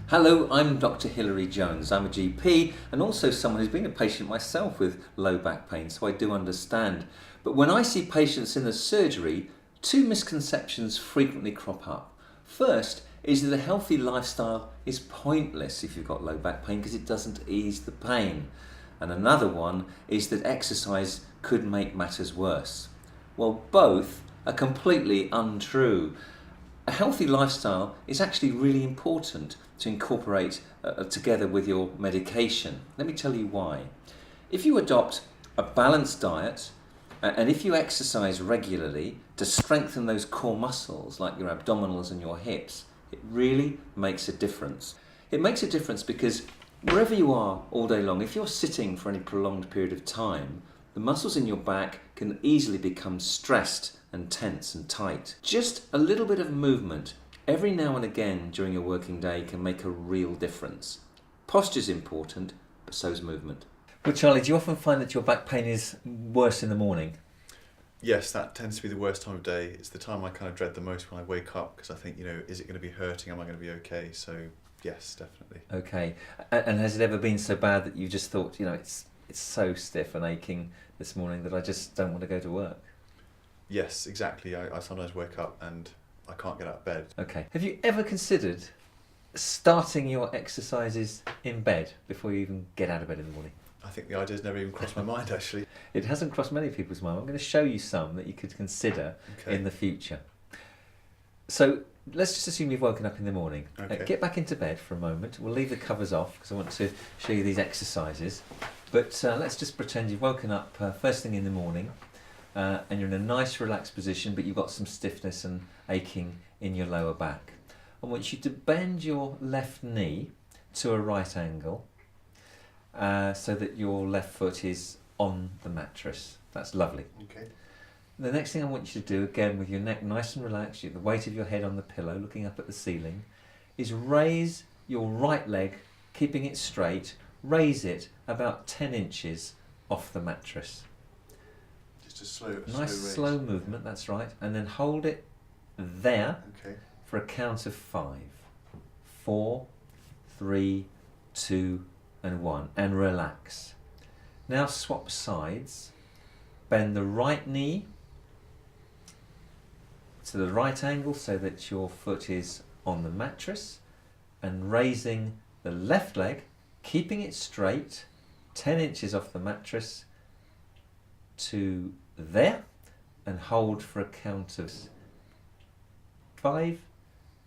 Hello, I'm Dr. Hilary Jones. I'm a GP and also someone who's been a patient myself with low back pain, so I do understand. But when I see patients in the surgery, two misconceptions frequently crop up. First is that a healthy lifestyle is pointless if you've got low back pain because it doesn't ease the pain. And another one is that exercise could make matters worse. Well, both are completely untrue. A healthy lifestyle is actually really important to incorporate together with your medication. Let me tell you why. If you adopt a balanced diet and if you exercise regularly to strengthen those core muscles like your abdominals and your hips, it really makes a difference. It makes a difference because wherever you are all day long, if you're sitting for any prolonged period of time, the muscles in your back can easily become stressed and tense and tight. Just a little bit of movement every now and again during your working day can make a real difference. Posture's important, but so is movement. Well, Charlie, do you often find that your back pain is worse in the morning? Yes, that tends to be the worst time of day. It's the time I kind of dread the most when I wake up because I think, is it going to be hurting? Am I going to be okay? So, yes, definitely. Okay. And has it ever been so bad that you just thought, it's so stiff and aching this morning that I just don't want to go to work? Yes, exactly. I sometimes wake up and I can't get out of bed. Okay. Have you ever considered starting your exercises in bed before you even get out of bed in the morning? I think the idea's never even crossed my mind, actually. It hasn't crossed many people's mind. I'm going to show you some that you could consider in the future. So let's just assume you've woken up in the morning. Okay. Get back into bed for a moment. We'll leave the covers off because I want to show you these exercises. But let's just pretend you've woken up first thing in the morning and you're in a nice relaxed position, but you've got some stiffness and aching in your lower back. I want you to bend your left knee to a right angle so that your left foot is on the mattress. That's lovely. Okay. The next thing I want you to do, again with your neck nice and relaxed, the weight of your head on the pillow, looking up at the ceiling, is raise your right leg, keeping it straight, raise it about 10 inches off the mattress. Just a slow nice slow movement, that's right. And then hold it there for a count of 5. 4, 3, 2, and 1. And relax. Now swap sides. Bend the right knee to the right angle so that your foot is on the mattress, and raising the left leg, keeping it straight, 10 inches off the mattress to there, and hold for a count of 5,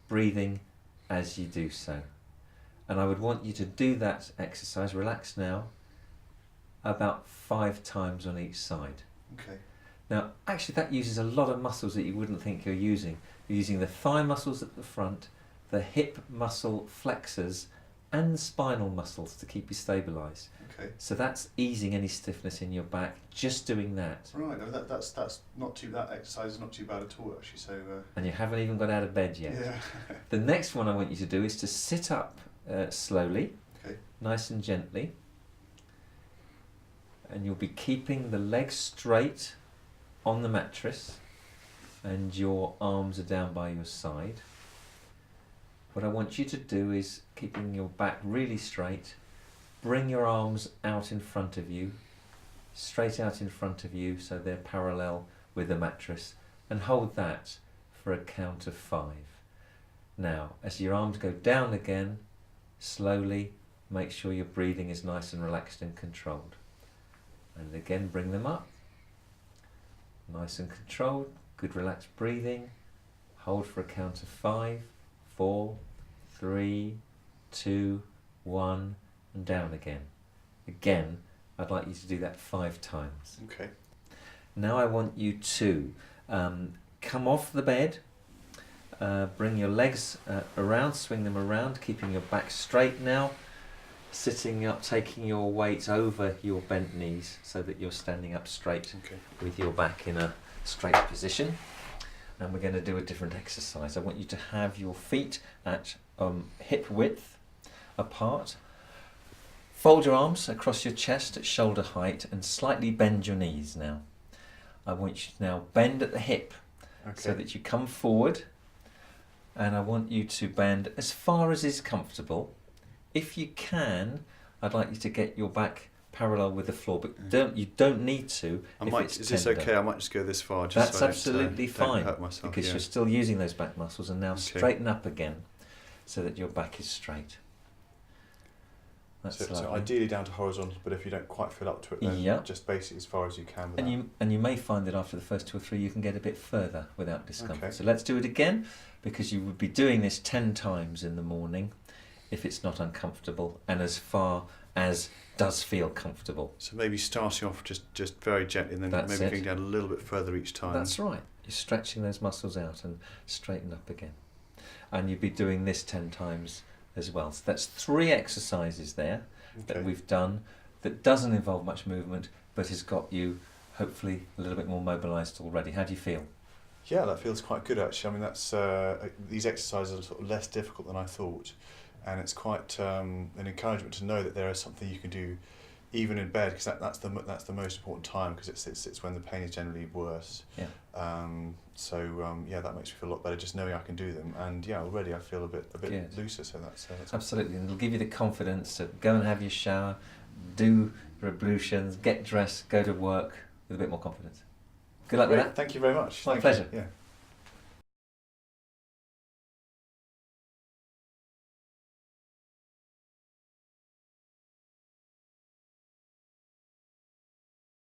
breathing as you do so. And I would want you to do that exercise, relax now, about 5 times on each side. Okay. Now, actually that uses a lot of muscles that you wouldn't think you're using. You're using the thigh muscles at the front, the hip muscle flexors, and the spinal muscles to keep you stabilised. Okay. So that's easing any stiffness in your back, just doing that. Right, that's not too, that exercise is not too bad at all, actually. So. And you haven't even got out of bed yet. Yeah. The next one I want you to do is to sit up slowly, nice and gently. And you'll be keeping the legs straight on the mattress and your arms are down by your side. What I want you to do is, keeping your back really straight, bring your arms out in front of you, straight out in front of you so they're parallel with the mattress, and hold that for a count of 5. Now, as your arms go down again, slowly make sure your breathing is nice and relaxed and controlled. And again, bring them up. Nice and controlled, good relaxed breathing. Hold for a count of 5, 4, 3, 2, 1, and down again. Again, I'd like you to do that 5 times. Okay. Now I want you to come off the bed, bring your legs around, swing them around, keeping your back straight now. Sitting up, taking your weight over your bent knees so that you're standing up straight with your back in a straight position. And we're going to do a different exercise. I want you to have your feet at hip width apart. Fold your arms across your chest at shoulder height and slightly bend your knees now. I want you to now bend at the hip so that you come forward and I want you to bend as far as is comfortable. If you can, I'd like you to get your back parallel with the floor, but you don't need to. Is this okay? I might just go this far. Just That's so absolutely fine, don't hurt myself, because you're still using those back muscles, and now Okay. straighten up again so that your back is straight. That's So lovely. ideally down to horizontal, but if you don't quite feel up to it, then Yeah. just basically as far as you can. With And you may find that after the first 2 or 3 you can get a bit further without discomfort. Okay. So let's do it again, because you would be doing this 10 times in the morning if it's not uncomfortable, and as far as does feel comfortable. So maybe starting off just very gently, and then That's maybe it. going down a little bit further each time. That's right. You're stretching those muscles out and straighten up again. And you'd be doing this 10 times as well. So that's 3 exercises there that we've done that doesn't involve much movement, but has got you hopefully a little bit more mobilised already. How do you feel? Yeah, that feels quite good actually. I mean, that's these exercises are sort of less difficult than I thought, and it's quite an encouragement to know that there is something you can do even in bed, because that's the most important time, because it's when the pain is generally worse. Yeah. That makes me feel a lot better just knowing I can do them, and already I feel a bit Good. looser. So that's Absolutely, and it'll give you the confidence to go and have your shower, do your ablutions, get dressed, go to work with a bit more confidence. Good luck with that. Thank you very much. My Thank pleasure. You. Yeah.